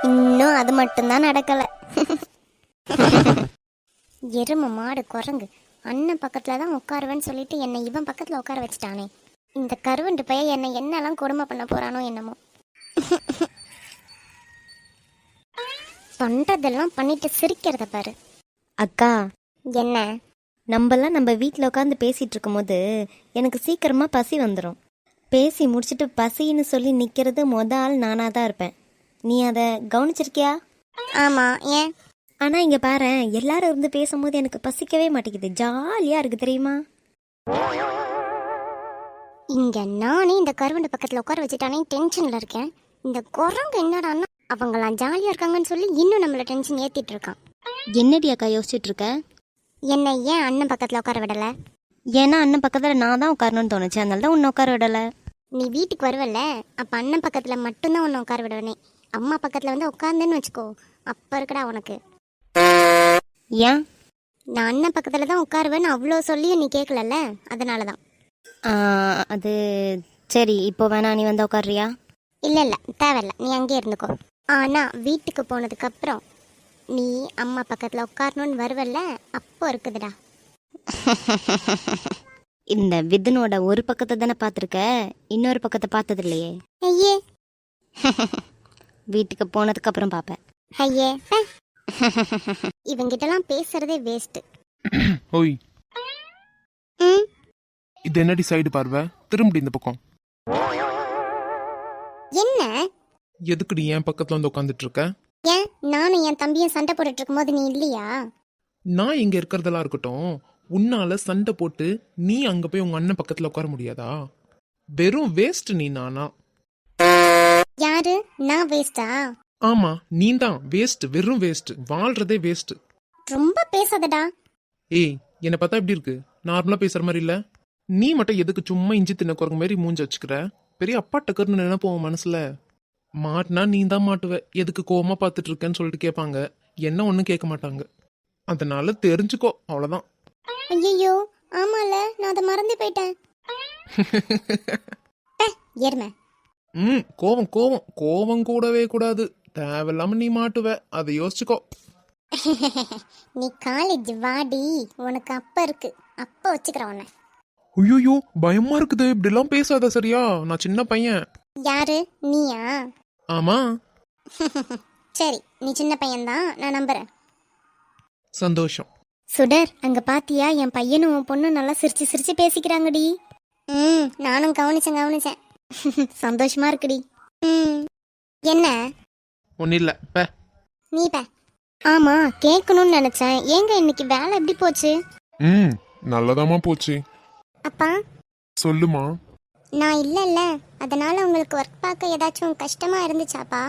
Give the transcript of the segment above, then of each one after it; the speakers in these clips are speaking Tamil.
இன்னும் அது மட்டும்தான் நடக்கல. எரும மாடு குரங்கு அண்ணன் பக்கத்துல தான் உட்காருவேன்னு சொல்லிட்டு என்னை இவன் பக்கத்துல உட்கார வச்சுட்டானே. இந்த கருவண்டு பையன் என்னை என்னெல்லாம் கொடுமை பண்ண போறானோ என்னமோ. பண்றதெல்லாம் பண்ணிட்டு சிரிக்கிறத பாரு. அக்கா, என்ன? நம்ம வீட்டில் உட்காந்து பேசிட்டு இருக்கும்போது எனக்கு சீக்கிரமா பசி வந்துடும். பேசி முடிச்சுட்டு பசின்னு சொல்லி நிற்கிறது ஆள் நானாக தான் இருப்பேன். நீ அதை கவனிச்சிருக்கியா? ஆமா, ஏன்? ஆனால் இங்கே பாரு, எல்லாரும் இருந்து பேசும்போது எனக்கு பசிக்கவே மாட்டேங்குது. ஜாலியாக இருக்கு தெரியுமா? இங்க நானே இந்த கருவண்டு பக்கத்துல உட்கார வச்சுட்டானே டென்ஷன்ல இருக்கேன். இந்த குரங்கு என்னடான்னா அவங்களாம் ஜாலியா இருக்காங்கன்னு சொல்லி இன்னும் நம்மள டென்ஷன் ஏத்திட்டு இருக்கான். என்னடி அக்கா யோசிச்சுட்டு இருக்க? என்ன ஏன் அண்ணன் பக்கத்துல உட்கார விடல? ஏன்னா அண்ணன் பக்கத்தில் நான் தான் உட்காரணும்னு தோணுச்சு, அதனால தான் உன்னை உட்கார விடலை. நீ வீட்டுக்கு வருவல்ல, அப்ப அண்ணன் பக்கத்துல மட்டும்தான் உன்னை உட்கார விடுவேனே. அம்மா பக்கத்துல வந்து உட்காந்துன்னு வச்சுக்கோ, அப்ப இருக்கடா உனக்கு. ஏன்? நான் அண்ணன் பக்கத்துல தான் உட்காருவேன்னு அவ்வளோ சொல்லியும் நீ கேட்கலல்ல, அதனாலதான். அது சரி, இப்போ வேணா நீ வந்து உட்காருறியா? இல்ல இல்ல, தேவையில்ல, நீ அங்கே இருந்துக்கோ. ஆனா வீட்டுக்கு போனதுக்கு அப்புறம் நீ அம்மா பக்கத்துல உட்காரணும்னு வருவல்ல, அப்போ இருக்குதுடா. இந்த விதனோட ஒரு பக்கத்தை தானே பார்த்துருக்க, இன்னொரு பக்கத்தை பார்த்தது இல்லையே. ஐயே. வீட்டுக்கு போனதுக்கு அப்புறம் பார்ப்பேன். ஐயே, இவங்கிட்டலாம் பேசுறதே வேஸ்ட். ஓய், இது என்னடி சைடு பார்வை? திரும்பி இந்த பக்கம். என்ன? எதுக்குடி என் பக்கத்துல வந்து உட்காந்துட்டு இருக்க? ஏன் நானும் என் தம்பியும் சண்டை போட்டுட்டு இருக்கும்போது நீ இல்லையா? நான் இங்க இருக்கிறதெல்லாம் இருக்கட்டும், உன்னால சண்டை போட்டு நீ அங்க போய் உங்க அண்ணன் பக்கத்துல உட்கார முடியாதா? வெறும் வேஸ்ட் நீ. நானா? யாரு? நான் வேஸ்டா? ஆமா, நீ தான் வேஸ்ட், வெறும் வேஸ்ட், வாழ்றதே வேஸ்ட். ரொம்ப பேசாதடா. ஏய், என்னை பார்த்தா எப்படி இருக்கு? நார்மலா பேசுற மாதிரி இல்ல? நீ மட்டும் எதுக்கு சும்மா இஞ்சி தின்ன குரங்கு மாதிரி மூஞ்சி வச்சுக்கிற? பெரிய அப்பா டக்கர்னு நினைப்போம் மனசுல. மாட்டினா நீ தான் மாட்டுவ. எதுக்கு கோவமா பார்த்துட்டு இருக்கேன்னு சொல்லிட்டு கேட்பாங்க. என்ன ஒன்றும் கேட்க மாட்டாங்க. அதனால தெரிஞ்சுக்கோ, அவ்வளோதான். ஐயோ, ஆமால, நான் அதை மறந்து போயிட்டேன். எருமை. கோவம் கோவம் கோவம் கூடவே கூடாது. தேவையில்லாம நீ மாட்டுவ, அதை யோசிச்சுக்கோ. நீ காலேஜ் வாடி, உனக்கு அப்ப இருக்கு, அப்ப வச்சுக்கிறேன் உன்னை. ஐயோ, பயமா இருக்குது. இப்படிலாம் பேசாத சரியா? நான் சின்ன பையன். யாரு? நீயா? ஆமா. சரி, நீ சின்ன பையன்தான், நான் நம்புறேன். சந்தோஷம். சுடர், அங்க பாத்தியா, என் பையனும் உன் பொண்ணு நல்லா சிரிச்சு சிரிச்சு பேசிக்கிறாங்கடி. நானும் கவனிச்சேன். சந்தோஷமா இருக்குடி. என்ன? ஒன்னும் இல்ல, பே. நீ பே. ஆமா, கேட்கணும்னு நினைச்சேன். ஏங்க இன்னைக்கு வேலை எப்படி போச்சு? நல்லதாமா போச்சு. அப்பா சொல்லுமா. நான் இல்லல்ல, அதனால உங்களுக்கு ஒர்க் பார்க்க ஏதாச்சும் கஷ்டமா இருந்துச்சாப்பா?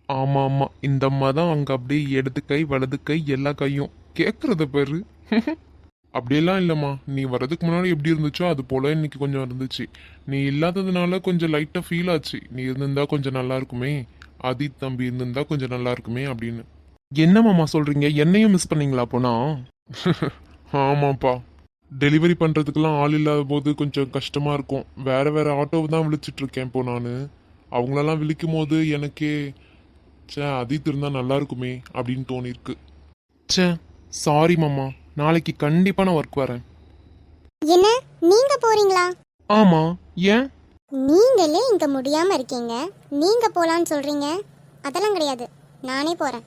ஆமா ஆமா, இந்த அம்மா தான் அங்க அப்படியே இடது கை வலது கை எல்லா கையும் கேக்குறத பாரு. அப்படியெல்லாம் இல்லம்மா, நீ வர்றதுக்கு முன்னாடி எப்படி இருந்துச்சோ அது போல இன்னைக்கு கொஞ்சம் இருந்துச்சு. நீ இல்லாததுனால கொஞ்சம் லைட்டா ஃபீல் ஆச்சு. நீ இருந்திருந்தா கொஞ்சம் நல்லா இருக்குமே, ஆதித் தம்பி இருந்திருந்தா கொஞ்சம் நல்லா இருக்குமே அப்படின்னு. என்னமாமா சொல்றீங்க? என்னையும் மிஸ் பண்ணீங்களா போனா? ஆமாப்பா, டெலிவரி பண்றதுக்கெல்லாம் ஆள் இல்லாத போது கொஞ்சம் கஷ்டமா இருக்கும். வேற வேற ஆட்டோவை தான் விழிச்சிட்டு இருக்கேன் இப்போ நான். அவங்களெல்லாம் விழிக்கும் போது எனக்கே அதித் இருந்தா நல்லா இருக்குமே அப்படின்னு தோணிருக்கு. சாரி மாமா, நாளைக்கு கண்டிப்பா நான் ஒர்க் வரேன். என்ன, நீங்க போறீங்களா? ஆமா, ஏன்? நீங்களே இங்க முடியாம இருக்கீங்க, நீங்க போலான்னு சொல்றீங்க. அதெல்லாம் கிடையாது, நானே போறேன்.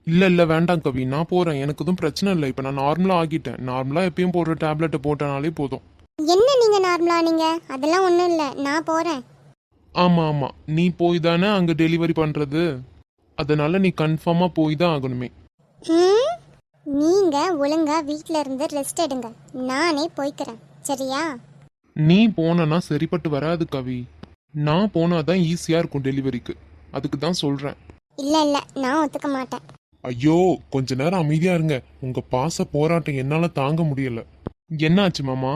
இல்ல வேண்டாம் கவி, நான் போறேன். எனக்கு எதுவும் பிரச்சனை இல்லை. இப்ப நான் நார்மலா ஆகிட்டேன். நார்மலா எப்பயும் போடுற டேப்லெட்டை போட்டனாலே போதும். என்ன நீங்க நார்மலா? நீங்க அதெல்லாம் ஒண்ணும் இல்ல, நான் போறேன். ஆமா ஆமா, நீ போய் தானே அங்க டெலிவரி பண்றது, அதனால நீ கன்ஃபார்மா போய் தான் ஆகணுமே. நீங்க ஒழுங்கா வீட்ல இருந்து ரெஸ்ட் எடுங்க, நானே போய்க்கிறேன், சரியா? நீ போனா சரிப்பட்டு வராது கவி. நான் போனாதான் ஈஸியா இருக்கும் டெலிவரிக்கு, அதுக்கு தான் சொல்றேன். இல்ல, நான் ஒத்துக்க மாட்டேன். ஐயோ, கொஞ்ச நேரம் அமைதியா இருங்க. உங்க பாச போராட்டம் என்னால தாங்க முடியல. என்னாச்சு மாமா?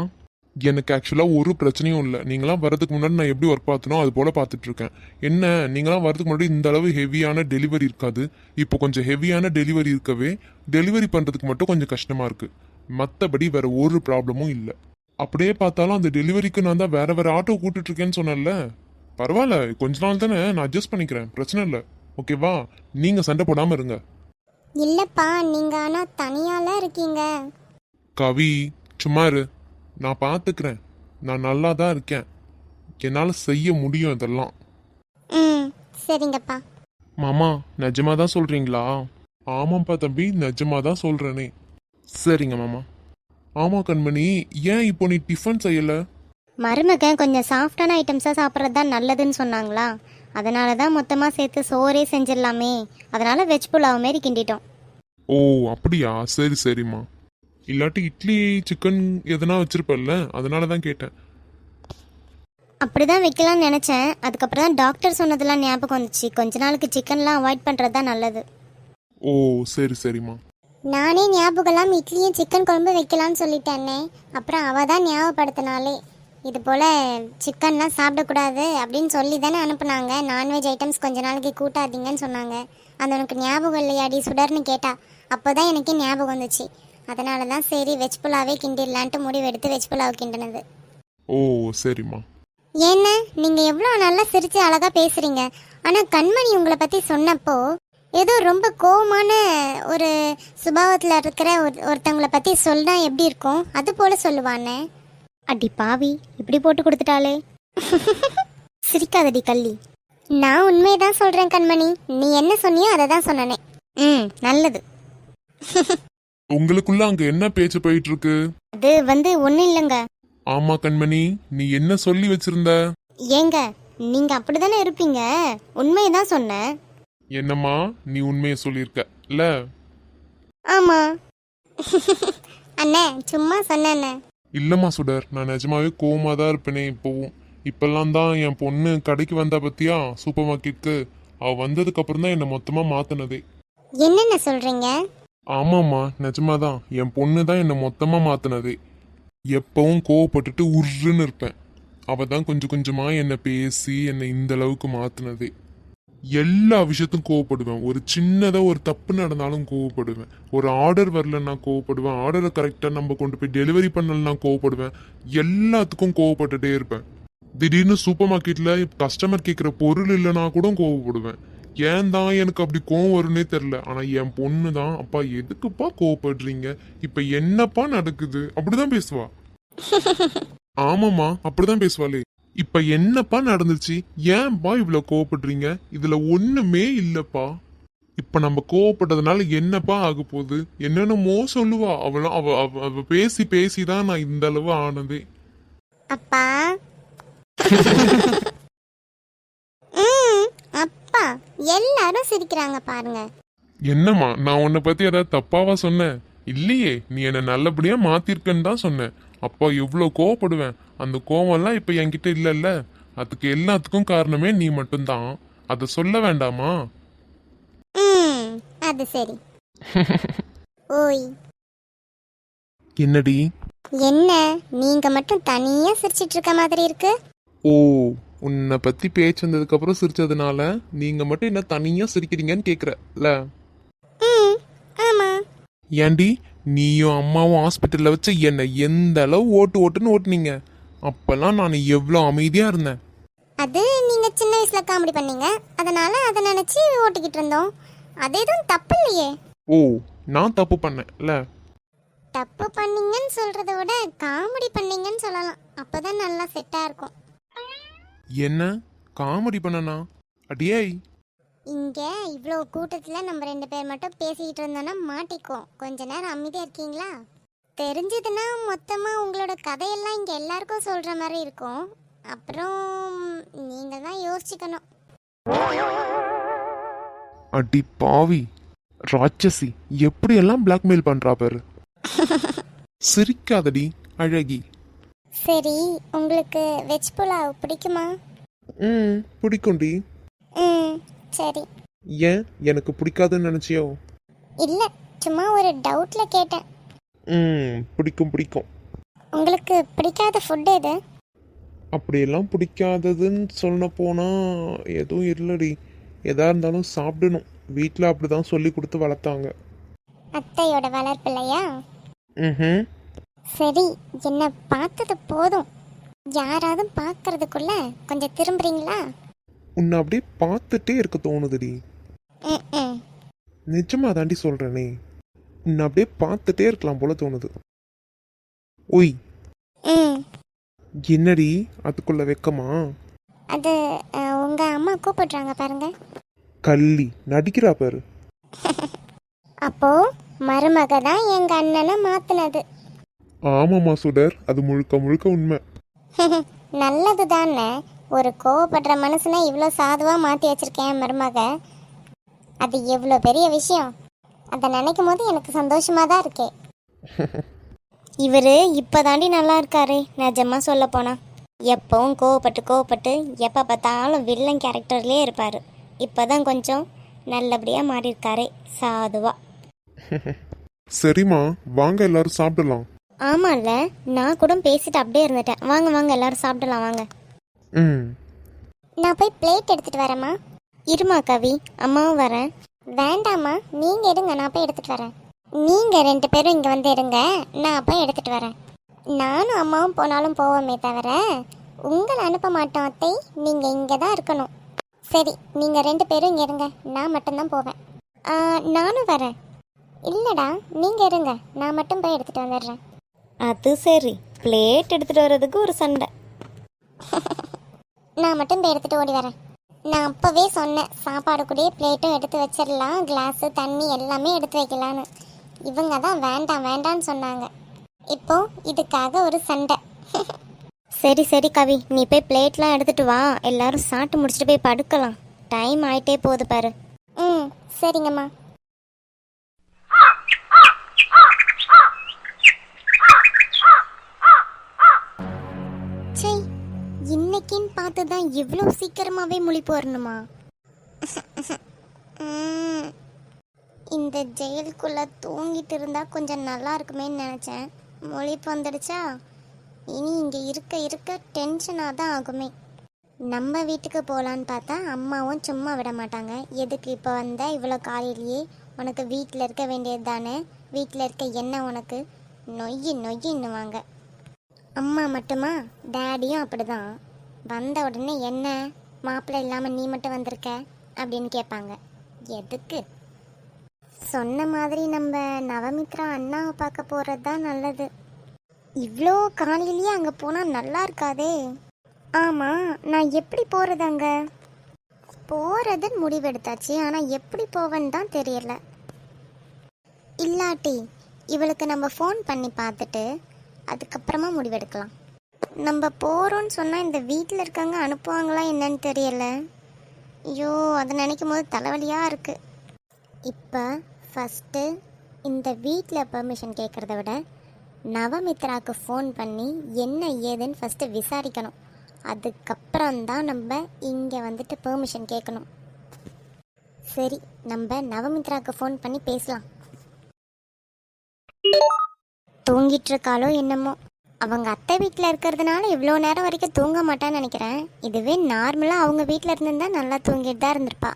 எனக்கு ஆக்சுவலா ஒரு பிரச்சனையும் இல்லை. நீங்களாம் வரதுக்கு முன்னாடி நான் எப்படி ஒர்க் பார்த்தனோ அது போல பார்த்துட்டு இருக்கேன். என்ன, நீங்களாம் வரதுக்கு முன்னாடி இந்த அளவு ஹெவியான டெலிவரி இருக்காது. இப்போ கொஞ்சம் ஹெவியான டெலிவரி இருக்கவே டெலிவரி பண்றதுக்கு மட்டும் கொஞ்சம் கஷ்டமா இருக்கு. மற்றபடி வேற ஒரு ப்ராப்ளமும் இல்லை. அப்படியே பார்த்தாலும் அந்த டெலிவரிக்கு நான் தான் வேற வேற ஆட்டோ கூட்டிட்டு இருக்கேன்னு சொன்னேன்ல. பரவாயில்ல, கொஞ்ச நாள் தானே, நான் அட்ஜஸ்ட் பண்ணிக்கிறேன், பிரச்சனை இல்லை. ஓகேவா? நீங்க சண்டை போடாம இருங்க. இல்லப்பா, நீங்க ஆனா தனியால இருக்கீங்க. கவி, சும்மா இரு. நான் பாத்துக்கிறேன். நான் நல்லா தான் இருக்கேன். என்னால செய்ய முடியும் இதெல்லாம். ம், சரிங்கப்பா. மாமா, நிஜமா தான் சொல்றீங்களா? ஆமாப்பா தம்பி, நிஜமா தான் சொல்றேனே. சரிங்க மாமா. ஆமா கண்மணி, ஏன் இப்போ நீ டிஃபன் செய்யல? மருமகன் கொஞ்சம் சாஃப்டான ஐட்டம்ஸாக சாப்பிட்றது தான் நல்லதுன்னு சொன்னாங்களா, அதனால தான் மொத்தமாக சேர்த்து சோறே செஞ்சிடலாமே, அதனால வெஜ் புலாவ் மாரி கிண்டிட்டோம். ஓ அப்படியா? சரி சரிம்மா. இல்லாட்டி இட்லி சிக்கன் எதனா வச்சிருப்பல்ல, அதனால தான் கேட்டேன். அப்படி தான் வைக்கலாம்னு நினச்சேன். அதுக்கப்புறம் தான் டாக்டர் சொன்னதெல்லாம் ஞாபகம் வந்துச்சு. கொஞ்ச நாளுக்கு சிக்கன்லாம் அவாய்ட் பண்ணுறது தான் நல்லது. ஓ சரி சரிம்மா. நானே ஞாபகம் இட்லியும் சிக்கன் குழம்பு வைக்கலாம்னு சொல்லிட்டேன்னே. அப்புறம் அவள் தான் ஞாபகப்படுத்தினாலே, இது போல் சிக்கன்லாம் சாப்பிடக்கூடாது அப்படின்னு சொல்லி தானே அனுப்புனாங்க. நான்வெஜ் ஐட்டம்ஸ் கொஞ்ச நாளைக்கு கூட்டாதீங்கன்னு சொன்னாங்க. அது உனக்கு ஞாபகம் இல்லையாடி சுடர்னு கேட்டா. அப்போ தான் எனக்கு ஞாபகம் வந்துச்சு. அதனால தான் சரி வெஜ் புலாவே கிண்டிடலான்ட்டு முடிவெடுத்து வெஜ் புலாவ் கிண்டினது. ஓ சரிம்மா. ஏன்னா நீங்கள் எவ்வளோ நல்லா சிரித்து அழகாக பேசுகிறீங்க. ஆனால் கண்மணி உங்களை பற்றி சொன்னப்போ ஏதோ ரொம்ப கோவமான ஒரு சுபாவத்தில் இருக்கிற ஒருத்தவங்களை பற்றி சொன்னா எப்படி இருக்கும், அது போல் சொல்லுவானே. அடி பாவி, இப்படி போட்டு கொடுத்துட்டாளே. சிரிக்காதடி கள்ளி. நான் உண்மையை தான் சொல்கிறேன் கண்மணி. நீ என்ன சொன்னியோ அதை தான் சொன்னனே. ம், நல்லது. உங்களுக்குள்ள அங்க என்ன பேச்சு போயிட்டு இருக்கு? அது ஒன்றும் இல்லைங்க. ஆமா கண்மணி, நீ என்ன சொல்லி வச்சிருந்த? ஏங்க, நீங்கள் அப்படி தானே இருப்பீங்க. உண்மையை தான் சொன்னேன். என்னம்மா, நீ உண்மையை சொல்லியிருக்க இல்ல? ஆமா. அண்ணே, சும்மா சொன்னேண்ணே. இல்லம்மா சுடர், நான் நிஜமாவே கோவமா தான் இருப்பேனே இப்போவும். இப்பெல்லாம் தான் என் பொண்ணு கடைக்கு வந்தா பத்தியா, சூப்பர் மார்க்கெட்டுக்கு. அவ வந்ததுக்கு அப்புறம் தான் என்னை மொத்தமா மாத்தினதே. என்னென்ன சொல்றீங்க? ஆமாம்மா, நிஜமாதான். என் பொண்ணு தான் என்னை மொத்தமா மாத்தினதே. எப்பவும் கோவப்பட்டுட்டு உருன்னு இருப்பேன். அவ தான் கொஞ்சம் கொஞ்சமா என்னை பேசி என்னை இந்த அளவுக்கு மாத்தினதே. எல்லா விஷயத்தும் கோவப்படுவேன். ஒரு சின்னதா ஒரு தப்பு நடந்தாலும் கோவப்படுவேன். ஒரு ஆர்டர் வரலன்னா கோவப்படுவேன். ஆர்டரை கரெக்டாக நம்ம கொண்டு போய் டெலிவரி பண்ணலன்னா கோவப்படுவேன். எல்லாத்துக்கும் கோவப்பட்டுட்டே இருப்பேன். திடீர்னு சூப்பர் மார்க்கெட்ல கஸ்டமர் கேட்குற பொருள் இல்லைன்னா கூட கோவப்படுவேன். ஏன் தான் எனக்கு அப்படி கோவம் வரும்னே தெரில. ஆனால் என் பொண்ணு தான், அப்பா எதுக்குப்பா கோவப்படுறீங்க, இப்போ என்னப்பா நடக்குது, அப்படிதான் பேசுவா. ஆமாம்மா, அப்படிதான் பேசுவாளே. இப்ப என்னப்பா நடந்துச்சு, ஏன்பா இவ்வளவு கோவப்படுறீங்க, இதுல ஒண்ணுமே இல்லப்பா, இப்ப நம்ம கோவப்பட்டதுனால என்னப்பா ஆக போகுது, என்னென்னமோ சொல்லுவா. அவளும் அவ அவ அவ பேசி பேசிதான் நான் இந்த அளவு ஆனதே. அப்பா. ம், அப்பா எல்லாரும் சிரிக்கிறாங்க பாருங்க. என்னம்மா, நான் உன்னை பத்தி ஏதாவது தப்பாவா சொன்னேன்? இல்லையே, நீ என்ன நல்லபடியா மாத்திருக்கன்னு தான் சொன்னேன். அப்பா எவ்வளவு கோவப்படுவேன். அந்த கோவம்லாம் இப்ப என்கிட்ட இல்லைல்ல. அதுக்கு எல்லாத்துக்கும் காரணமே நீ மட்டும்தான். அதை சொல்ல வேண்டாமா? ம், அது சரி. ஓய். என்னடி? என்ன, நீங்க மட்டும் தனியா சிரிச்சிட்டு இருக்க மாதிரி இருக்கு. ஓ, உன்னை பத்தி பேச்சு வந்ததுக்கு அப்புறம் சிரிச்சதுனால நீங்க மட்டும் என்ன தனியா சிரிக்கிறீங்கன்னு கேக்குறல? ம், ஆமா. ஏண்டி, நீயும் அம்மாவும் ஹாஸ்பிட்டல்ல வச்சு என்ன எந்த அளவு ஓட்டுன்னு ஓட்டுனீங்க. அப்பெல்லாம் நான் எவ்வளோ அமைதியா இருந்தேன். அது நீங்க சின்ன வயசுல காமெடி பண்ணீங்க, அதனால அதை நினைச்சு ஓட்டிக்கிட்டு இருந்தோம். அது எதுவும் தப்பு இல்லையே. ஓ, நான் தப்பு பண்ணேன்ல? தப்பு பண்ணீங்கன்னு சொல்றத விட காமெடி பண்ணீங்கன்னு சொல்லலாம். அப்பதான் நல்லா செட்டா இருக்கும். என்ன காமெடி பண்ணனா? அடியே, இங்க இவ்வளோ கூட்டத்துல நம்ம 2 பேர் மட்டும் பேசிக்கிட்டு இருந்தோம்னா மாட்டிக்குவோம். கொஞ்ச நேரம் அமைதியா இருக்கீங்களா? தெரிஞ்சதுன்னா மொத்தமா உங்களோட கதையெல்லாம் இங்க எல்லாருக்கும் சொல்ற மாதிரி இருக்கும். அப்புறம் நீங்க தான் யோசிச்சுக்கணும். அடி பாவி ராட்சசி, எப்படியெல்லாம் பிளாக்மெயில் பண்றா பாரு. சிரிக்காதடி அழகி. சரி, உங்களுக்கு வெஜ் புலாவ் பிடிக்குமா? பிடிக்கும்டி. ம், சரி. ஏன், எனக்கு பிடிக்காதுன்னு நினைச்சியோ? இல்ல, சும்மா ஒரு டவுட்ல கேட்டேன். பிடிக்கும் பிடிக்கும். உங்களுக்கு பிடிக்காத ஃபுட் எது? அப்படியெல்லாம் பிடிக்காததுன்னு சொன்ன போனா எதுவும் இல்லடி. எதா இருந்தாலும் சாப்பிடணும். வீட்டில் அப்படிதான் சொல்லி கொடுத்து வளர்த்தாங்க. அத்தையோட வளர்ப்பில்லையா? ம். சரி, என்ன பார்த்தது போதும். யாராவது பார்க்கறதுக்குள்ள கொஞ்சம் திரும்புறீங்களா? உன்னை அப்படியே பார்த்துட்டே இருக்க தோணுதுடி. ம். நிஜமா தாண்டி சொல்றேனே, நான் அப்படியே பார்த்துட்டே இருக்கலாம் போல தோணுது. ஒய், ம். என்னடி அதுக்குள்ள வெக்கமா? அது உங்க அம்மா கூப்பிடுறாங்க பாருங்க. கள்ளி நடிக்கிறா பாரு. அப்போ மருமக தான் எங்க அண்ணனை மாத்துனது. ஆமாமா சுடர், அது முழுக்க முழுக்க உண்மை. நல்லது தானே. ஒரு கோவப்படுற மனுஷனை இவ்வளோ சாதுவா மாத்தி வச்சிருக்கேன் மருமக. அது எவ்வளோ பெரிய விஷயம். அதை நினைக்கும் போது எனக்கு சந்தோஷமா தான் இருக்கே. இவர் இப்போதாண்டி நல்லா இருக்காரு, நிஜமா சொல்ல போனா. எப்பவும் கோவப்பட்டு எப்போ பார்த்தாலும் வில்லன் கேரக்டர்லேயே இருப்பார். இப்போ தான் கொஞ்சம் நல்லபடியாக மாறியிருக்காரே, சாதுவா. சரிம்மா, வாங்க எல்லாரும் சாப்பிடலாம். ஆமாம்ல, நான் கூட பேசிட்டு அப்படியே இருந்துட்டேன். வாங்க வாங்க எல்லாரும் சாப்பிடலாம் வாங்க. ம். நான் போய் பிளேட் எடுத்துட்டு வரேம்மா. இருமா கவி, அம்மாவும் வரேன். வேண்டாம்மா, நீங்க எடுங்க, நான் போய் எடுத்துட்டு வரேன். நீங்க 2 பேரும் இங்க வந்து எடுங்க, நான் போய் எடுத்துட்டு வரேன். நானும் அம்மாவும் போனாலும் போவோமே தவிர உங்களை அனுப்ப மாட்டோம் அத்தை. நீங்க இங்க தான் இருக்கணும். சரி, நீங்க 2 பேரும் இங்க இருங்க, நான் மட்டும்தான் போவேன். நானும் வரேன். இல்லடா, நீங்க இருங்க, நான் மட்டும் போய் எடுத்துட்டு வந்துடுறேன். அது சரி, பிளேட் எடுத்துகிட்டு வர்றதுக்கு ஒரு சண்டை. நான் மட்டும் போய் எடுத்துட்டு ஓடி வரேன். நான் அப்பவே சொன்னேன், சாப்பாடு கூடயே பிளேட்டும் எடுத்து வச்சிடலாம், கிளாஸு தண்ணி எல்லாமே எடுத்து வைக்கலான்னு. இவங்க தான் வேண்டாம் வேண்டான்னு சொன்னாங்க. இப்போ இதுக்காக ஒரு சண்டை. சரி சரி கவி, நீ போய் பிளேட்லாம் எடுத்துட்டு வா, எல்லாரும் சாப்பிட்டு முடிச்சுட்டு போய் படுக்கலாம். டைம் ஆயிட்டே போகுது பாரு. ம், சரிங்கம்மா. சை, இன்னைக்குன்னு பார்த்து தான் இவ்வளோ சீக்கிரமாகவே முழிப்பு வரணுமா? இந்த ஜெயிலுக்குள்ளே தூங்கிட்டு இருந்தால் கொஞ்சம் நல்லா இருக்குமேன்னு நினச்சேன். முழிப்பு வந்துடுச்சா? இனி இங்கே இருக்க இருக்க டென்ஷனாக தான் ஆகுமே. நம்ம வீட்டுக்கு போகலான்னு பார்த்தா அம்மாவும் சும்மா விட மாட்டாங்க. எதுக்கு இப்போ வந்த இவ்வளோ காலையிலேயே? உனக்கு வீட்டில் இருக்க வேண்டியது தானே, வீட்டில் இருக்க என்ன உனக்கு? நொய்யின்னுவாங்க. அம்மா மட்டுமா, டேடியும் அப்படிதான். வந்த உடனே என்ன மாப்பிள்ளை இல்லாமல் நீ மட்டும் வந்திருக்க அப்படின்னு கேட்பாங்க. எதுக்கு? சொன்ன மாதிரி நம்ம நவமித்ரா அண்ணாவை பார்க்க போகிறது தான் நல்லது. இவ்வளோ காலையிலேயே அங்கே போனால் நல்லா இருக்காதே. ஆமாம், நான் எப்படி போகிறது? அங்கே போகிறதுன்னு முடிவெடுத்தாச்சு, ஆனால் எப்படி போவேன்னு தான் தெரியல. இல்லாட்டி இவளுக்கு நம்ம ஃபோன் பண்ணி பார்த்துட்டு அதுக்கப்புறமா முடிவெடுக்கலாம். நம்ம போகிறோன்னு சொன்னால் இந்த வீட்டில் இருக்கவங்க அனுப்புவாங்களா என்னன்னு தெரியல. ஐயோ, அதை நினைக்கும் போது தலைவலியாக இருக்குது. இப்போ ஃபஸ்ட்டு இந்த வீட்டில் பெர்மிஷன் கேட்குறத விட நவமித்ராவுக்கு ஃபோன் பண்ணி என்ன ஏதுன்னு ஃபஸ்ட்டு விசாரிக்கணும். அதுக்கப்புறம்தான் நம்ம இங்கே வந்துட்டு பெர்மிஷன் கேட்கணும். சரி, நம்ம நவமித்ராவுக்கு ஃபோன் பண்ணி பேசலாம். தூங்கிட்டு இருக்காளோ என்னமோ. அவங்க அத்தை வீட்டில் இருக்கிறதுனால இவ்வளோ நேரம் வரைக்கும் தூங்க மாட்டான்னு நினைக்கிறேன். இதுவே நார்மலாக அவங்க வீட்டில் இருந்திருந்தா நல்லா தூங்கிட்டு தான் இருந்திருப்பா.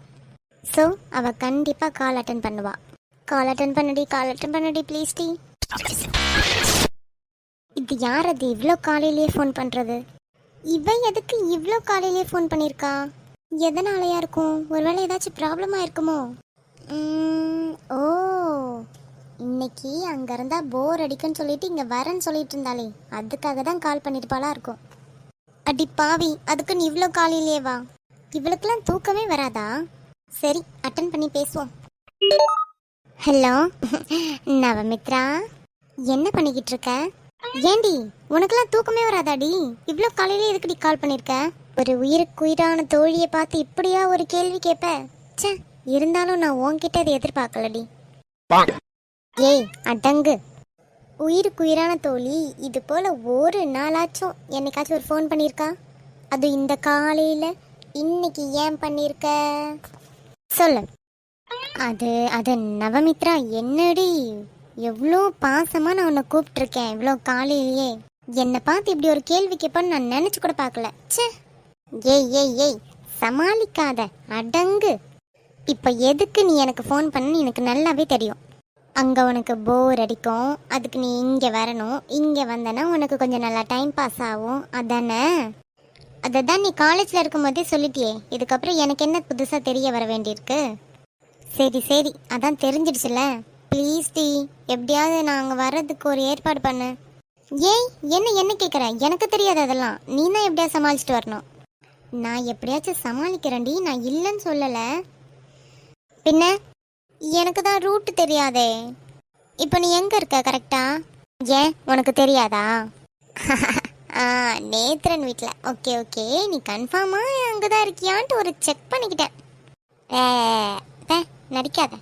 ஸோ அவள் கண்டிப்பாக கால் அட்டன் பண்ணுவா. கால் அட்டன் பண்ணடி ப்ளீஸ் டி. இது யார்? அது இவ்வளோ காலையிலேயே ஃபோன் பண்ணுறது? இவ எதுக்கு இவ்வளோ காலையிலேயே ஃபோன் பண்ணியிருக்கா? எதனாலையா இருக்கும்? ஒருவேளை ஏதாச்சும் ப்ராப்ளமாக இருக்குமோ? ஓ, இன்னைக்கு அங்கே இருந்தால் போர் அடிக்குன்னு சொல்லிட்டு இங்கே வரேன்னு சொல்லிட்டு இருந்தாலே, அதுக்காக தான் கால் பண்ணியிருப்பாளா இருக்கும். அடி பாவி, அதுக்கு நீ இவ்வளோ காலையிலேயே வா? இவளுக்கெல்லாம் தூக்கமே வராதா? சரி, அட்டன் பண்ணி பேசுவோம். ஹலோ நவமித்ரா, என்ன பண்ணிக்கிட்டு இருக்க? ஏண்டி, உனக்கெல்லாம் தூக்கமே வராதாடி? இவ்வளோ காலையிலே எதுக்குடி கால் பண்ணியிருக்க? ஒரு உயிருக்கு உயிரான தோழியை பார்த்து இப்படியா ஒரு கேள்வி கேட்ப? ச்சே, இருந்தாலும் நான் உன்கிட்ட அதை எதிர்பார்க்கலடி. ஏய் அடங்கு. உயிருக்கு உயிரான தோழி இது போல் ஒரு நாளாச்சும் என்னைக்காச்சும் ஒரு ஃபோன் பண்ணியிருக்கா? அது இந்த காலையில் இன்னைக்கு ஏன் பண்ணியிருக்க சொல்லு. அது நவமித்ரா, என்னடி எவ்வளோ பாசமாக நான் உன்னை கூப்பிட்டுருக்கேன் இவ்வளோ காலையிலேயே. என்னை பார்த்து இப்படி ஒரு கேள்வி கேட்பான்னு நான் நினச்சி கூட பார்க்கல. ச்சே. ஏய் சமாளிக்காத, அடங்கு. இப்போ எதுக்கு நீ எனக்கு ஃபோன் பண்ணு எனக்கு நல்லாவே தெரியும். அங்கே உனக்கு போர் அடிக்கும், அதுக்கு நீ இங்கே வரணும். இங்கே வந்தனா உனக்கு கொஞ்சம் நல்லா டைம் பாஸ் ஆகும், அதானே? அதை தான் நீ காலேஜில் இருக்கும்போதே சொல்லிட்டியே. இதுக்கப்புறம் எனக்கு என்ன புதுசாக தெரிய வர வேண்டியிருக்கு? சரி சரி, அதான் தெரிஞ்சிடுச்சுல. ப்ளீஸ் டி, எப்படியாவது நான் அங்கே வர்றதுக்கு ஒரு ஏற்பாடு பண்ணு. ஏய், என்ன கேட்குற? எனக்கு தெரியாது அதெல்லாம். நீ தான் எப்படியா சமாளிச்சுட்டு வரணும். நான் எப்படியாச்சும் சமாளிக்கிறேன்டி, நான் இல்லைன்னு சொல்லலை. பின்ன எனக்கு தான் ரூட்டு தெரியாதே. இப்போ நீ எங்கே இருக்க கரெக்டா? ஏன் உனக்கு தெரியாதா? ஆ, நேத்ரன் வீட்டில். ஓகே ஓகே, நீ கன்ஃபார்மாக அங்கே தான் இருக்கியான்ட்டு ஒரு செக் பண்ணிக்கிட்டேன். நடிக்காத.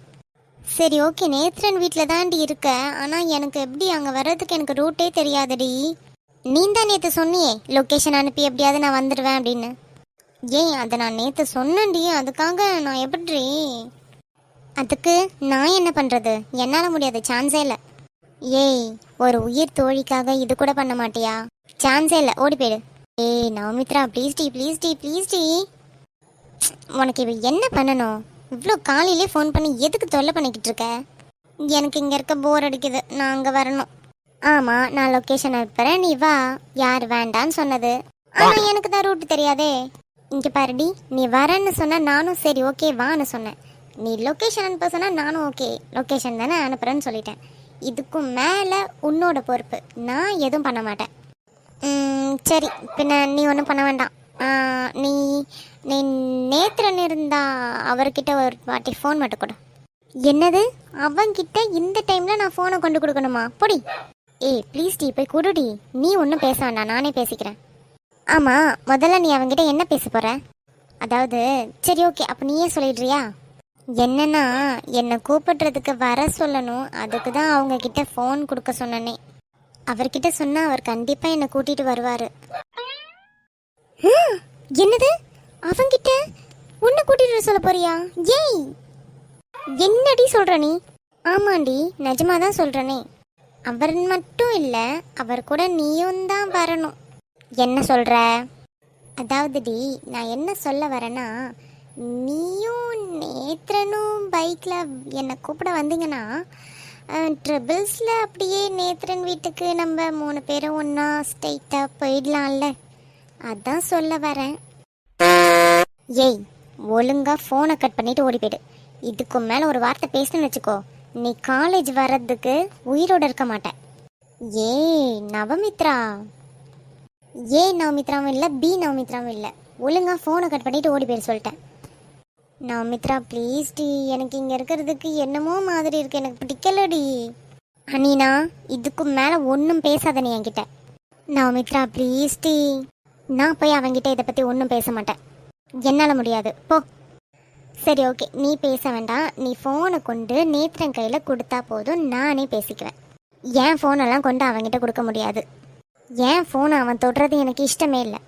சரி ஓகே, நேத்ரன் வீட்டில் தாண்டி இருக்க. ஆனால் எனக்கு எப்படி அங்கே வர்றதுக்கு எனக்கு ரூட்டே தெரியாதுடி. நீ தான் நேற்று சொன்னியே லொக்கேஷன் அனுப்பி எப்படியாவது நான் வந்துடுவேன் அப்படின்னு. ஏன் அதை நான் நேற்று சொன்னேன்டி, அதுக்காக நான் எப்படி? அதுக்கு நான் என்ன பண்ணுறது? என்னால் முடியாது, சான்ஸே இல்லை. ஏய், ஒரு உயிர் தோழிக்காக இது கூட பண்ண மாட்டியா? சான்ஸே இல்லை, ஓடி போயிடு. ஏய் நவமித்ரா, ப்ளீஸ் டி ப்ளீஸ் டி ப்ளீஸ் டி. உனக்கு இப்போ என்ன பண்ணணும்? இவ்வளோ காலையிலே ஃபோன் பண்ணி எதுக்கு தொல்லை பண்ணிக்கிட்டு இருக்க? எனக்கு இங்கே இருக்க போர் அடிக்குது, நான் அங்கே வரணும். ஆமாம், நான் லொக்கேஷன் அனுப்புகிறேன், நீ வா. யார் வேண்டான்னு சொன்னது? ஆனால் எனக்கு தான் ரூட்டு தெரியாதே. இங்கே பாருடி, நீ வரேன்னு சொன்ன, நானும் சரி ஓகே வான்னு சொன்னேன். நீ லொக்கேஷன் அனுப்ப சொன்னால் நானும் ஓகே லொக்கேஷன் தானே அனுப்புகிறேன்னு சொல்லிட்டேன். இதுக்கும் மேலே உன்னோட பொறுப்பு, நான் எதுவும் பண்ண மாட்டேன். சரி, பின்ன நீ ஒன்றும் பண்ண வேண்டாம். நீ நீ நேத்ரன் இருந்தா அவர்கிட்ட ஒரு வாட்டி ஃபோன் மட்டும் கொடு. என்னது? அவன்கிட்ட இந்த டைமில் நான் ஃபோனை கொண்டு கொடுக்கணுமா? பொடி. ஏய் ப்ளீஸ் டி, போய் கொடுடி. நீ ஒன்றும் பேச வேண்டாம், நானே பேசிக்கிறேன். ஆமாம், முதல்ல நீ அவன்கிட்ட என்ன பேச போகிற? அதாவது சரி ஓகே, அப்போ நீயே சொல்லிடுறியா? என்னன்னா, என்னை கூப்பிடுறதுக்கு வர சொல்லணும், அதுக்கு தான் அவங்கக்கிட்ட ஃபோன் கொடுக்க சொன்னனே. அவர்கிட்ட சொன்னால் அவர் கண்டிப்பாக என்னை கூட்டிகிட்டு வருவார். என்னது? அவங்கிட்ட உன்னை கூட்டிகிட்டு சொல்ல போறியா? ஏய், என்னடி சொல்கிற நீ? ஆமாண்டி, நிஜமாக தான் சொல்கிறனே. அவர் மட்டும் இல்லை, அவர் கூட நீயும் தான் வரணும். என்ன சொல்கிற? அதாவதுடி, நான் என்ன சொல்ல வரேன்னா, நீயும் நேத்ரனும் பைக்கில் என்னை கூப்பிட வந்தீங்கன்னா ட்ரிபிள்ஸில் அப்படியே நேத்ரன் வீட்டுக்கு நம்ம 3 பேரும் ஒன்றா ஸ்ட்ரெயிட்டாக போயிடலாம்ல, அதான் சொல்ல வரேன். ஏய், ஒழுங்காக ஃபோனை கட் பண்ணிவிட்டு ஓடி போயிடு. இதுக்கு மேலே ஒரு வார்த்தை பேசணும்னு வச்சுக்கோ, நீ காலேஜ் வர்றதுக்கு உயிரோடு இருக்க மாட்டேன். ஏய் நவமித்ரா, ஏ நவமித்ராவும் இல்லை, பி நவமித்ராவும் இல்லை. ஒழுங்காக ஃபோனை கட் பண்ணிவிட்டு ஓடி போயிடு சொல்லிட்டேன். நவமித்ரா ப்ளீஸ் டி, எனக்கு இங்கே இருக்கிறதுக்கு என்னமோ மாதிரி இருக்கு, எனக்கு பிடிக்கலடி. அனீனா, இதுக்கு மேலே ஒன்றும் பேசாத நீ என்கிட்ட. நவமித்ரா ப்ளீஸ் டி. நான் போய் அவங்கிட்ட இதை பற்றி ஒன்றும் பேச மாட்டேன், என்னால் முடியாது, போ. சரி ஓகே, நீ பேச வேண்டாம். நீ ஃபோனை கொண்டு நேத்ரன் கையில் கொடுத்தா போதும், நானே பேசிக்குவேன். என் ஃபோனெல்லாம் கொண்டு அவங்கிட்ட கொடுக்க முடியாது. என் ஃபோனை அவன் தொடுறது எனக்கு இஷ்டமே இல்லை.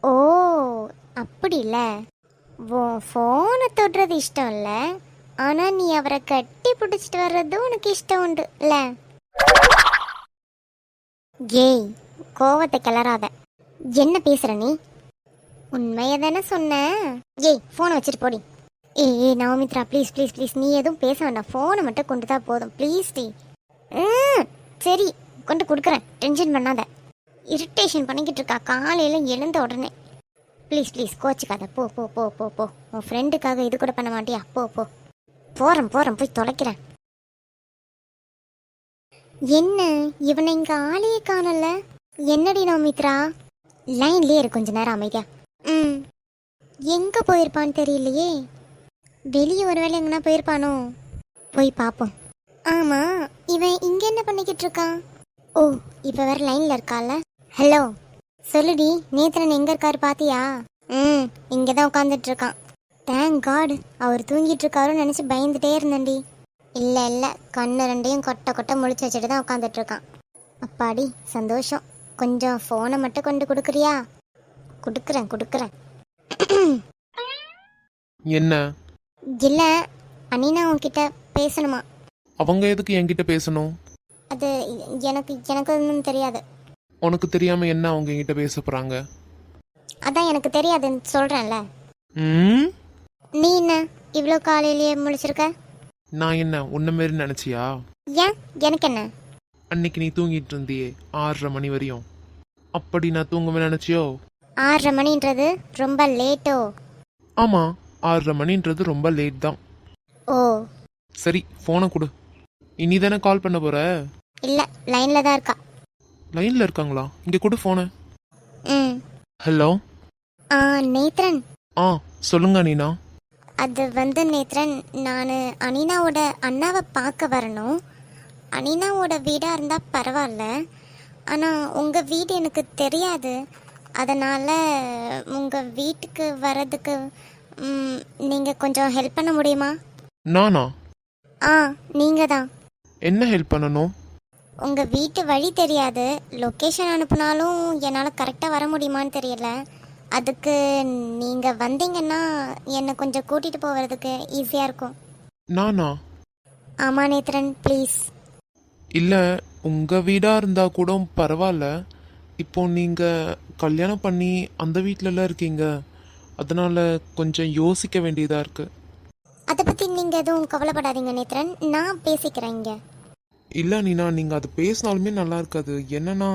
ஓ அப்படி இல்லை, உன் ஃபோனை தொடுறது இஷ்டம் இல்லை, ஆனால் நீ அவரை கட்டி பிடிச்சிட்டு வர்றது உனக்கு இஷ்டம் உண்டு இல்லை? ஏய், கோவத்தை கிளறாத. என்ன பேசுற நீ? உண்மையை தானே சொன்ன. ஏய், ஃபோனை வச்சுட்டு போடி. ஏய் நவமித்ரா ப்ளீஸ் ப்ளீஸ் ப்ளீஸ், நீ எதுவும் பேச வேண்டாம், ஃபோனை மட்டும் கொண்டு தான் போதும் ப்ளீஸ் டி. சரி, கொண்டு கொடுக்குறேன், டென்ஷன் பண்ணாத. இரிட்டேஷன் பண்ணிக்கிட்டு இருக்கா காலையில் எழுந்த உடனே. ப்ளீஸ் ப்ளீஸ் கோச்சிக்காத, போ போ போ போ போ. உன் ஃப்ரெண்டுக்காக இது கூட பண்ண மாட்டியா? போ போ. போகிறேன் போய் தொலைக்கிறேன். என்ன இவனை இங்கே ஆளையே காணல? என்னடி நவமித்ரா? லைன்லேயே இரு, கொஞ்ச நேரம் அமைதியா. எங்கே போயிருப்பான்னு தெரியலையே. வெளியே ஒரு வேளை எங்கன்னா போயிருப்பானோ? போய் பார்ப்போம். ஆமாம், இவன் இங்கே என்ன பண்ணிக்கிட்டு இருக்கான்? ஓ, இப்போ வேற லைனில் இருக்கால. ஹலோ சொல்லுடி, நேத்ரன் எங்கே இருக்காரு பாத்தியா? இங்கே தான் உட்காந்துட்டு இருக்கான். தேங்க் காட், அவர் தூங்கிட்டு இருக்காருன்னு நினச்சி பயந்துட்டே இருந்தேன்டி. இல்லை கண்ணு ரெண்டையும் கொட்டை முழிச்சு வச்சுட்டு தான் உட்காந்துட்டு இருக்கான். அப்பாடி சந்தோஷம். கொஞ்சம் ஃபோனை மட்டும் கொண்டு கொடுக்குறியா? கொடுக்குறேன். என்ன? இல்லை, அனினா உன்கிட்ட பேசணுமா? அவங்க எதுக்கு என்கிட்ட பேசணும்? அது எனக்கு ஒன்றும் தெரியாது. உனக்கு தெரியாம என்ன அவங்க என்கிட்ட பேச போறாங்க? அதான் எனக்கு தெரியாதுன்னு சொல்றேன்ல. நீ என்ன இவ்வளோ காலையிலேயே முழிச்சிருக்க? நான் என்ன உன்ன மாரி நினைச்சியா? ஏன், எனக்கு என்ன? அன்னைக்கு நீ தூங்கிட்டு இருந்தியே 6:30 மணி வரையும், அப்படி நான் தூங்குவேன் நினைச்சியோ? 6:30 மணின்றது ரொம்ப லேட்டோ? ஆமா, 6:30 மணின்றது ரொம்ப லேட் தான். ஓ, ஓ சரி ஃபோனை கொடு. இனி தானே கால் பண்ண போற? இல்லை லைனில் தான் இருக்கா. லைன்ல இருக்காங்களா? இங்க கொடு ஃபோனை. ம் ஹலோ. ஆ நேத்ரன், ஆ சொல்லுங்க அனினா. அது வந்து நேத்ரன், நான் அனினாவோட அண்ணாவை பார்க்க வரணும். அனினாவோட வீடாக இருந்தால் பரவாயில்ல, ஆனால் உங்கள் வீடு எனக்கு தெரியாது. அதனால் உங்கள் வீட்டுக்கு வர்றதுக்கு நீங்கள் கொஞ்சம் ஹெல்ப் பண்ண முடியுமா? நானா? ஆ நீங்கள் தான். என்ன ஹெல்ப் பண்ணணும்? உங்கள் வீட்டு வழி தெரியாது, லொக்கேஷன் அனுப்புனாலும் என்னால் கரெக்டாக வர முடியுமான்னு தெரியல. அதுக்கு நீங்கள் வந்தீங்கன்னா என்னை கொஞ்சம் கூட்டிகிட்டு போகிறதுக்கு ஈஸியாக இருக்கும். நானா? ஆமாம் நேத்ரன், ப்ளீஸ். இல்ல, உங்க வீடா இருந்தா கூட பரவாயில்ல. இப்போ நீங்க கல்யாணம் பண்ணி அந்த வீட்டிலலாம் இருக்கீங்க, அதனால கொஞ்சம் யோசிக்க வேண்டியதா இருக்கு. அதை பற்றி நீங்கள் எதுவும் கவலைப்படாதீங்க நேத்ரன், நான் பேசிக்கிறேன் இங்கே. இல்ல நீனா, நீங்க அது பேசினாலுமே நல்லா இருக்காது. என்னன்னா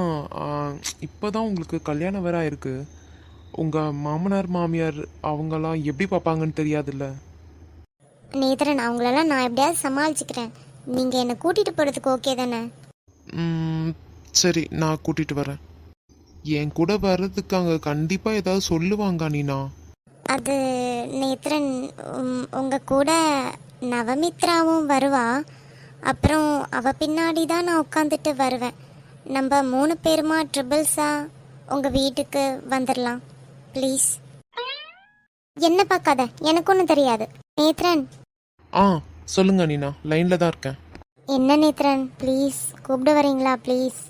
இப்பதான் உங்களுக்கு கல்யாணம் வேற ஆயிருக்கு. உங்க மாமனார் மாமியார் அவங்கெல்லாம் எப்படி பார்ப்பாங்கன்னு தெரியாதுல்ல. நேத்ரன், அவங்களெல்லாம் நான் எப்படியாவது சமாளிச்சுக்கிறேன். நீங்கள் என்னை கூட்டிகிட்டு போகிறதுக்கு ஓகே தானே? சரி, நான் கூட்டிட்டு வரேன். என் கூட வர்றதுக்கு அங்க கண்டிப்பா ஏதாவது சொல்லுவாங்க நீனா. அது நேத்ரன், உங்கள் கூட நவமித்ராவும் வருவா. அப்புறம் அவள் பின்னாடி தான் நான் உட்காந்துட்டு வருவேன். நம்ம 3 பேருமா ட்ரிபிள்ஸாக உங்கள் வீட்டுக்கு வந்துடலாம். ப்ளீஸ் என்ன பார்க்காத, எனக்கு ஒன்றும் தெரியாது. நேத்ரன். ஆ சொல்லுங்க நீனா, லைன்ல தான் இருக்கேன். என்ன நேத்ரன், ப்ளீஸ் கூப்பிட வரீங்களா ப்ளீஸ்?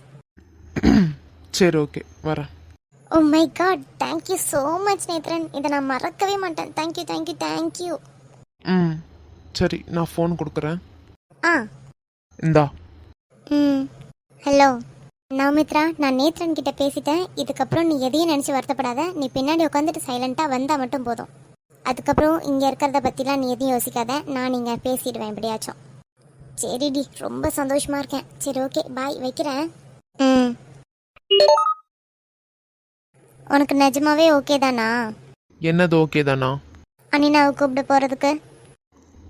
சரி ஓகே, வரேன். Oh my god, thank you so much Nethran, இதை நான் மறக்கவே மாட்டேன். Thank you thank you thank you. சரி, நான் ஃபோன் கொடுக்குறேன். ஆ இந்தா. ஹலோ நவமித்ரா, நான் நேத்ரன் கிட்ட பேசிட்டேன். இதுக்கப்புறம் நீ எதையும் நினச்சி வருத்தப்படாத. நீ பின்னாடி உட்காந்துட்டு சைலண்ட்டாக வந்தால் மட்டும் போதும். அதுக்கப்புறம் இங்கே இருக்கிறத பற்றிலாம் நீ எதையும் யோசிக்காத. நான் இங்கே பேசிடுவேன் எப்படியாச்சும். சரிடி, ரொம்ப சந்தோஷமாக இருக்கேன். சரி ஓகே, பாய், வைக்கிறேன். உனக்கு நிஜமாவே ஓகே தானா? என்னது ஓகே தானா? அனினாவை கூப்பிட்டு போகிறதுக்கு?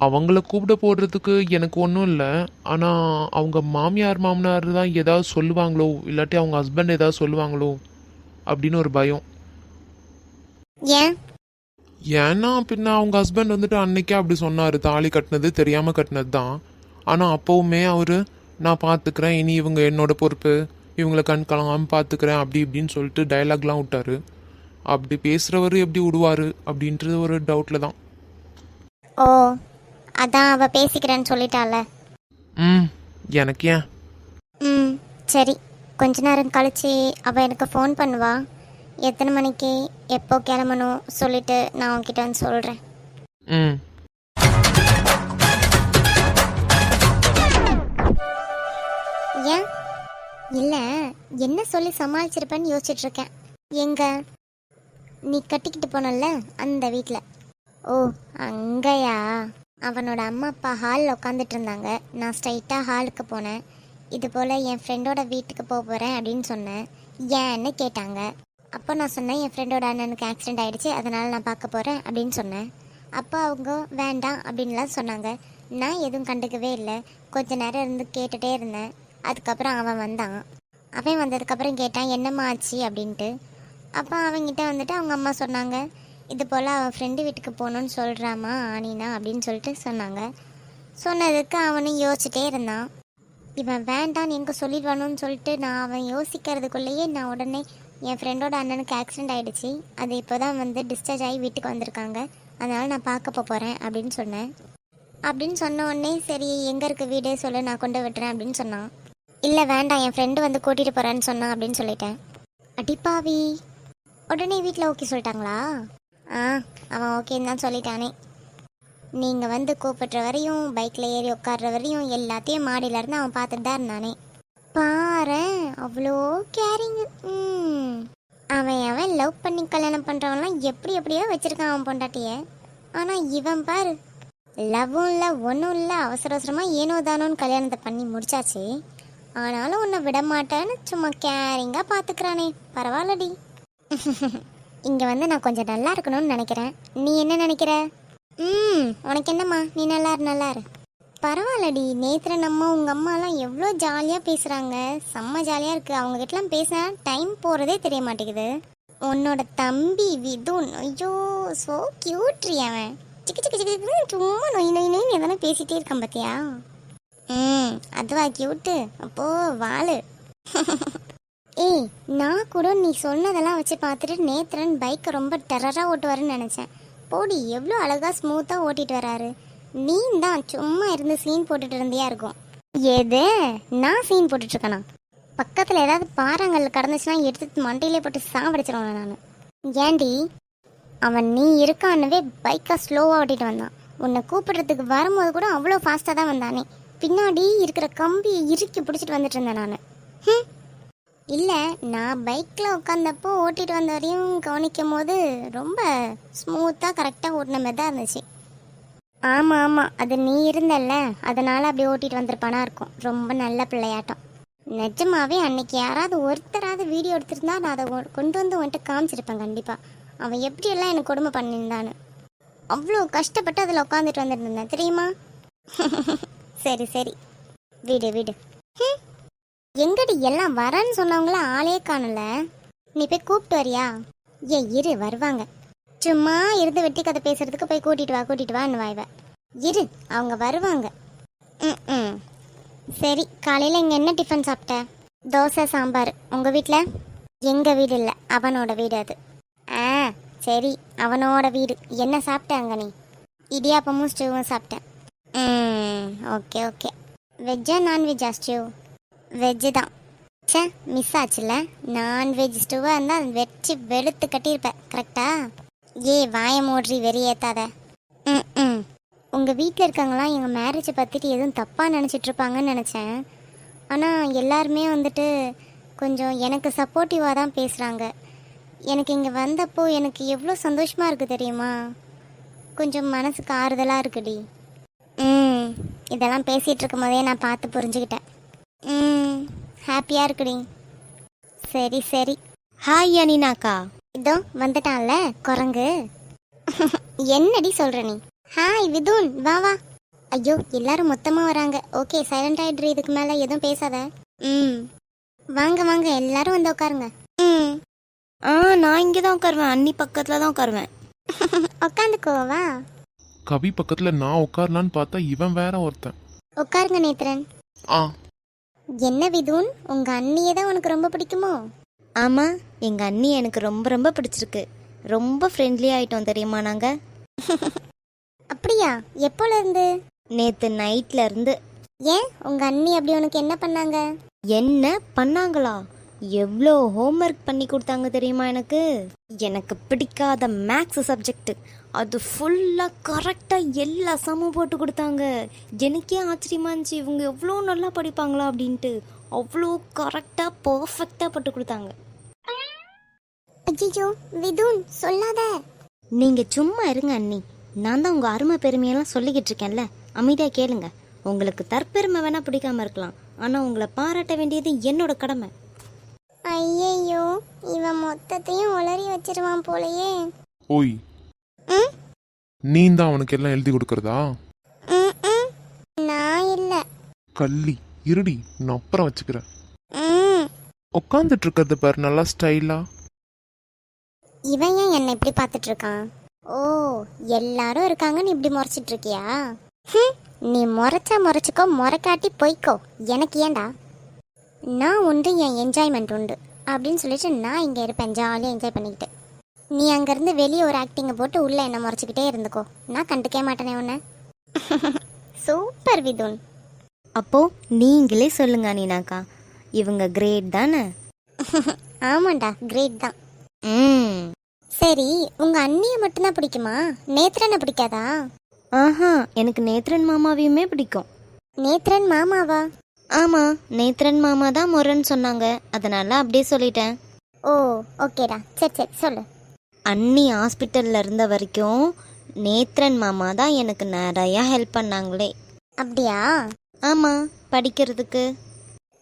அவங்கள கூப்பிட போடுறதுக்கு எனக்கு ஒன்றும் இல்லை. ஆனால் அவங்க மாமியார் மாமனார் தான் ஏதாவது சொல்லுவாங்களோ, இல்லாட்டி அவங்க ஹஸ்பண்ட் ஏதாவது சொல்லுவாங்களோ அப்படின்னு ஒரு பயம். ஏன்? ஏன்னா பின்ன அவங்க ஹஸ்பண்ட் வந்துட்டு அன்னைக்கே அப்படி சொன்னார். தாலி கட்டினது தெரியாமல் கட்டினது தான். ஆனால் அப்போவுமே அவர் நான் பார்த்துக்கிறேன், இனி இவங்க என்னோட பொறுப்பு, இவங்களை கண் கலங்காமல் பார்த்துக்கிறேன் அப்படி இப்படின்னு சொல்லிட்டு டைலாக்லாம் விட்டாரு. அப்படி பேசுகிறவர் எப்படி விடுவார் அப்படின்றது ஒரு டவுட்டில் தான். ஓ, அதான் அவள் பேசிக்கிறேன்னு சொல்லிட்டால. எனக்கு ஏன்? சரி, கொஞ்ச நேரம் கழிச்சு அவள் எனக்கு ஃபோன் பண்ணுவா. எத்தனை மணிக்கு எப்போ கிளம்பணும் சொல்லிட்டு நான் உன்கிட்ட வந்து சொல்கிறேன். ஏன்? இல்லை, என்ன சொல்லி சமாளிச்சிருப்பேன்னு யோசிச்சுட்டு இருக்கேன். எங்க நீ கட்டிக்கிட்டு போனல அந்த வீட்டில். ஓ அங்கயா? அவனோட அம்மா அப்பா ஹாலில் உட்காந்துட்டு இருந்தாங்க. நான் ஸ்ட்ரைட்டாக ஹாலுக்கு போனேன். இது போல் என் ஃப்ரெண்டோட வீட்டுக்கு போக போகிறேன் அப்படின்னு சொன்னேன். ஏன்னு கேட்டாங்க. அப்போ நான் சொன்னேன், என் ஃப்ரெண்டோட அண்ணனுக்கு ஆக்சிடெண்ட் ஆகிடுச்சு, அதனால் நான் பார்க்க போகிறேன் அப்படின்னு சொன்னேன். அப்போ அவங்க வேண்டாம் அப்படின்லாம் சொன்னாங்க. நான் எதுவும் கண்டுக்கவே இல்லை. கொஞ்ச நேரம் இருந்து கேட்டுகிட்டே இருந்தேன். அதுக்கப்புறம் அவன் வந்தான். அவன் வந்ததுக்கப்புறம் கேட்டான் என்னம்மா ஆச்சு அப்படின்ட்டு. அப்போ அவங்ககிட்ட வந்துட்டு அவங்க அம்மா சொன்னாங்க, இது போல் அவன் ஃப்ரெண்டு வீட்டுக்கு போகணுன்னு சொல்கிறாமா ஆனினா அப்படின்னு சொல்லிட்டு சொன்னாங்க. சொன்னதுக்கு அவனும் யோசிச்சுட்டே இருந்தான். இவன் வேண்டான்னு எங்கே சொல்லிடுவானோன்னு சொல்லிட்டு நான் அவன் யோசிக்கிறதுக்குள்ளேயே நான் உடனே என் ஃப்ரெண்டோட அண்ணனுக்கு ஆக்சிடெண்ட் ஆகிடுச்சு, அது இப்போ தான் வந்து டிஸ்சார்ஜ் ஆகி வீட்டுக்கு வந்திருக்காங்க, அதனால் நான் பார்க்க போகிறேன் அப்படின்னு சொன்னேன். அப்படின்னு சொன்ன உடனே சரி எங்கே இருக்க வீடு சொல்லு, நான் கொண்டு விட்டுறேன் அப்படின்னு சொன்னான். இல்லை வேண்டாம், என் ஃப்ரெண்டு வந்து கூட்டிகிட்டு போகிறேன்னு சொன்னான் அப்படின்னு சொல்லிட்டேன். அடிப்பாவி, உடனே வீட்டில் ஓகே சொல்லிட்டாங்களா? அவன் ஓகேன்னு தான் சொல்லிட்டானே. நீங்கள் வந்து கூப்பிட்ற வரையும் பைக்கில் ஏறி உட்கார்ற வரையும் எல்லாத்தையும் மாடியிலேருந்து அவன் பார்த்துட்டு தான் இருந்தானே. பாரு அவ்வளோ கேரிங். அவன் லவ் பண்ணி கல்யாணம் பண்ணுறவன்லாம் எப்படியோ வச்சுருக்கான் அவன் பொண்டாட்டிய. ஆனால் இவன் பாரு, லவ்வும் இல்லை ஒன்றும் இல்லை, அவசரமாக ஏனோ தானோன்னு கல்யாணத்தை பண்ணி முடிச்சாச்சு. ஆனாலும் உன்னை விட மாட்டேன்னு சும்மா கேரிங்காக பார்த்துக்கிறானே, பரவாயில்லடி. இங்கே வந்து நான் கொஞ்சம் நல்லா இருக்கணும்னு நினைக்கிறேன். நீ என்ன நினைக்கிற? உனக்கு என்னம்மா, நீ நல்லா இரு நல்லா இரு. பரவாயில்லடி, நேத்திரன் அம்மா உங்கள் அம்மாலாம் எவ்வளோ ஜாலியாக பேசுகிறாங்க. செம்ம ஜாலியாக இருக்குது. அவங்ககிட்டலாம் பேசினா டைம் போகிறதே தெரிய மாட்டேங்குது. உன்னோட தம்பி விதுன், ஐயோ ஸோ கியூட்ரி. அவன் சிக்கு சிக்கு சிக்கு சும்மா நொய் நொய் நொய்னு எதனா பேசிகிட்டே இருக்கான் பார்த்தியா? அதுவா கியூட்டு? அப்போது வாழு. ஏய், நான் கூட நீ சொன்னதெல்லாம் வச்சு பார்த்துட்டு நேத்திரன் பைக்கை ரொம்ப டெரராக ஓட்டுவாருன்னு நினச்சேன். போடி, எவ்வளோ அழகாக ஸ்மூத்தாக ஓட்டிட்டு வராரு. நீ தான் சும்மா இருந்து சீன் போட்டுட்டு இருந்தியா இருக்கும். எது, நான் சீன் போட்டுட்ருக்கேனா? பக்கத்தில் ஏதாவது பாறாங்கல் கடந்துச்சுன்னா எடுத்து மண்டையிலே போட்டு சாவடிச்சிருவேன் நான். ஏண்டி, அவன் நீ இருக்கான்னவே பைக்கை ஸ்லோவாக ஓட்டிட்டு வந்தான். உன்னை கூப்பிடுறதுக்கு வரும்போது கூட அவ்வளோ ஃபாஸ்ட்டாக தான் வந்தானே. பின்னாடி இருக்கிற கம்பியை இறுக்கி பிடிச்சிட்டு வந்துட்டு இருந்தேன் நான். இல்லை, நான் பைக்கில் உட்காந்தப்போ ஓட்டிட்டு வந்த வரையும் கவனிக்கும் போது ரொம்ப ஸ்மூத்தாக கரெக்டாக ஓட்டின மாதிரி தான் இருந்துச்சு. ஆமாம் ஆமாம், அது நீ இருந்தல்ல, அதனால் அப்படி ஓட்டிட்டு வந்திருப்பானா இருக்கும். ரொம்ப நல்ல பிள்ளையாட்டம். நிஜமாவே அன்னைக்கு யாராவது ஒருத்தராவது வீடியோ எடுத்திருந்தா நான் அதை கொண்டு வந்து வந்துட்டு காமிச்சிருப்பேன் கண்டிப்பாக. அவன் எப்படியெல்லாம் எனக்கு கொடுமை பண்ணியிருந்தான்னு. அவ்வளோ கஷ்டப்பட்டு அதில் உட்காந்துட்டு வந்துட்டு இருந்தேன் தெரியுமா? சரி சரி, வீடு வீடு. எங்கடி எல்லாம் வரேன்னு சொன்னவங்கள ஆளே காணல. நீ போய் கூப்பிட்டு வரியா? இரு, வருவாங்க. சும்மா இருந்து வெட்டி கதை பேசுறதுக்கு போய் கூட்டிட்டு வான்னு வாய்வ. இரு, அவங்க வருவாங்க. சரி, காலையில் இங்கே என்ன டிஃபன் சாப்பிட்ட? தோசை சாம்பார். உங்கள் வீட்டில்? எங்கள் வீடு இல்லை, அவனோட வீடு அது. சரி, அவனோட வீடு. என்ன சாப்பிட்ட அங்கே நீ? இடியாப்பமும் ஸ்டூவும் சாப்பிட்டேன். Okay okay. வெஜ்ஜா நான்வெஜ்ஜா ஸ்டூ? வெஜ்ஜு தான். சே, மிஸ் ஆச்சுல்ல. நான்வெஜ் ஸ்டூவாக இருந்தால் அது வச்சு வெளுத்து கட்டியிருப்பேன் கரெக்டா? வாய மூட்ரி, வெறியேத்தாத. உங்கள் வீட்டில் இருக்கவங்களாம் எங்கள் மேரேஜை பற்றிட்டு எதுவும் தப்பாக நினச்சிட்ருப்பாங்கன்னு நினச்சேன். ஆனால் எல்லாருமே வந்துட்டு கொஞ்சம் எனக்கு சப்போர்ட்டிவாக தான் பேசுகிறாங்க. எனக்கு இங்கே வந்தப்போ எனக்கு எவ்வளோ சந்தோஷமாக இருக்குது தெரியுமா? கொஞ்சம் மனசுக்கு ஆறுதலாக இருக்குடி. இதெல்லாம் பேசிகிட்டு இருக்கும் போதே நான் பார்த்து புரிஞ்சுக்கிட்டேன். ஹாப்பியாக இருக்குடி. சரி சரி. ஹாய் அனினாக்கா. இதோ வந்துட்டான்ல குரங்கு. என்னடி சொல்கிற நீ? ஹாய் விதுன், வா வா. ஐயோ, எல்லாரும் மொத்தமாக வராங்க. ஓகே, சைலண்ட் ஆகிடுறி, இதுக்கு மேலே எதுவும் பேசாத. வாங்க வாங்க, எல்லாரும் வந்து உட்காருங்க. நான் இங்கே தான் உட்காருவேன், அண்ணி பக்கத்தில் தான் உட்காருவேன். உட்காந்துக்கோவா. கவி பக்கத்துல நான் உட்காரலான்னு பார்த்தா இவன் வேற ஒருத்தன். உட்காருங்க நேத்ரன். என்ன விதுன், உங்க அண்ணியை தான் உனக்கு ரொம்ப பிடிக்குமோ? ஆமாம், எங்கள் அண்ணி எனக்கு ரொம்ப ரொம்ப பிடிச்சிருக்கு. ரொம்ப ஃப்ரெண்ட்லி ஆகிட்டோம் தெரியுமா நாங்கள். அப்படியா? எப்போல இருந்து? நேற்று நைட்ல இருந்து. ஏன், உங்க அண்ணி அப்படி உனக்கு என்ன பண்ணாங்க? என்ன பண்ணாங்களா? எவ்வளோ ஹோம்ஒர்க் பண்ணி கொடுத்தாங்க தெரியுமா எனக்கு. எனக்கு பிடிக்காத மேக்ஸ் சப்ஜெக்ட் அது ஃபுல்லாக கரெக்டாக எல்லா சமம் போட்டு கொடுத்தாங்க. எனக்கே ஆச்சரியமா இருந்துச்சு, இவங்க எவ்வளோ நல்லா படிப்பாங்களா அப்படின்ட்டு. அவ்வளோ கரெக்டாக பர்ஃபெக்டாக போட்டு கொடுத்தாங்க. ஐயோ விதுன், சொல்லாத. நீங்கள் சும்மா இருங்க அண்ணி. நான் தான் உங்கள் அருமை பெருமையெல்லாம் சொல்லிக்கிட்டு இருக்கேன்ல, அமைதியாக கேளுங்க. உங்களுக்கு தற்பெருமை வேணால் பிடிக்காம இருக்கலாம், ஆனால் உங்களை பாராட்ட வேண்டியது என்னோட கடமை. ஐயையோ, இவன் மொத்தத்தையும் உளறி வச்சிருவான் போலயே. ஓய், நீ தான் அவனுக்கு எல்லாம் எழுதி கொடுக்கறதா? நான் இல்ல. கள்ளி, இருடி, நான் அப்புறம் வச்சுக்கிறேன். உட்காந்துட்டு இருக்கிறது பாரு, நல்லா ஸ்டைலா. இவன் ஏன் என்ன இப்படி பார்த்துட்டு இருக்கான்? ஓ, எல்லாரும் இருக்காங்கன்னு இப்படி முறைச்சிட்டு இருக்கியா? நீ முறைச்சிக்கோ, முறைக்காட்டி போய்க்கோ. எனக்கு ஏண்டா? நான் உண்டு, என் என்ஜாய்மெண்ட் உண்டு அப்படின்னு சொல்லிட்டு நான் இங்கே இருப்பேன் ஜாலியாக என்ஜாய் பண்ணிக்கிட்டு. நீ அங்கேருந்து வெளியே ஒரு ஆக்டிங்கை போட்டு உள்ளே என்ன முறைச்சிக்கிட்டே இருந்துக்கோ. நான் கண்டுக்கவே மாட்டேனே உன்னை. சூப்பர் விதுன். அப்போ நீங்களே சொல்லுங்க அனினாக்கா, இவங்க கிரேட் தானே? ஆமாண்டா, கிரேட் தான். சரி, உங்க அண்ணியை மட்டும்தான் பிடிக்குமா? நேத்ரனை பிடிக்காதா? ஆஹா, எனக்கு நேத்ரன் மாமாவையுமே பிடிக்கும். நேத்ரன் மாமாவா? ஆமாம், நேத்ரன் மாமா தான் முறைன்னு சொன்னாங்க, அதனால அப்படியே சொல்லிட்டேன். ஓ, ஓகேடா, சரி சரி சொல்லு. அண்ணி ஹாஸ்பிட்டலில் இருந்த வரைக்கும் நேத்ரன் மாமா தான் எனக்கு நிறையா ஹெல்ப் பண்ணாங்களே. அப்படியா? ஆமாம், படிக்கிறதுக்கு.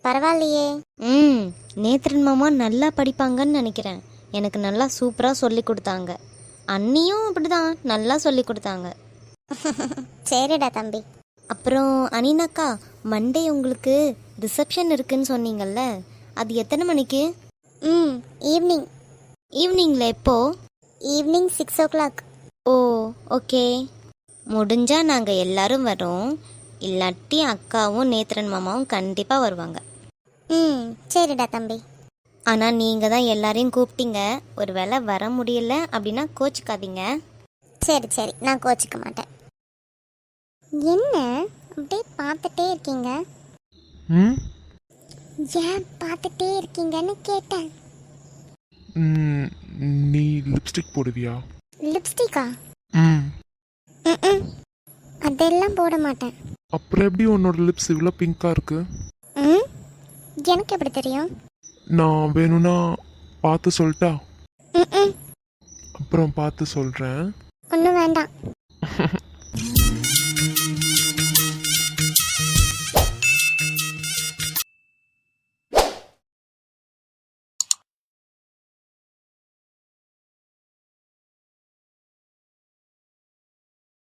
பரவாயில்லையே. நேத்ரன் மாமா நல்லா படிப்பாங்கன்னு நினைக்கிறேன். எனக்கு நல்லா சூப்பராக சொல்லி கொடுத்தாங்க. அண்ணியும் அப்படிதான் நல்லா சொல்லி கொடுத்தாங்க. சரிடா தம்பி. அப்புறம் அனினாக்கா, மண்டே உங்களுக்கு ரிசப்ஷன் இருக்குன்னு சொன்னீங்கல்ல, அது எத்தனை மணிக்கு? ம் ஈவினிங். ஈவினிங்கில் எப்போ? Evening 6 o'clock. ஓ ஓகே. முடிஞ்சா நாங்கள் எல்லாரும் வரோம், இல்லாட்டி அக்காவும் நேத்ரன் மாமாவும் கண்டிப்பாக வருவாங்க. ம் சரிடா தம்பி. ஆனால் நீங்கள் தான் எல்லாரையும் கூப்பிட்டீங்க, ஒரு வேளை வர முடியல அப்படின்னா கோச்சிக்காதீங்க. சரி சரி, நான் கோச்சிக்க மாட்டேன். என்ன அப்படியே பார்த்துட்டே இருக்கீங்க? ம் ஏன் பார்த்துட்டே இருக்கீங்கன்னு கேட்டேன். ம், நீ லிப்ஸ்டிக் போடுவியா? லிப்ஸ்டிக்கா? ம் ம் அதெல்லாம் போட மாட்டேன். அப்புறம் எப்படி உன்னோட லிப்ஸ் இவ்வளோ பிங்காக இருக்கு? ம் எனக்கு எப்படி தெரியும்? நான் வேணும்னா பார்த்து சொல்லட்டா? ம் அப்புறம் பார்த்து சொல்கிறேன். ஒன்றும் வேண்டாம்.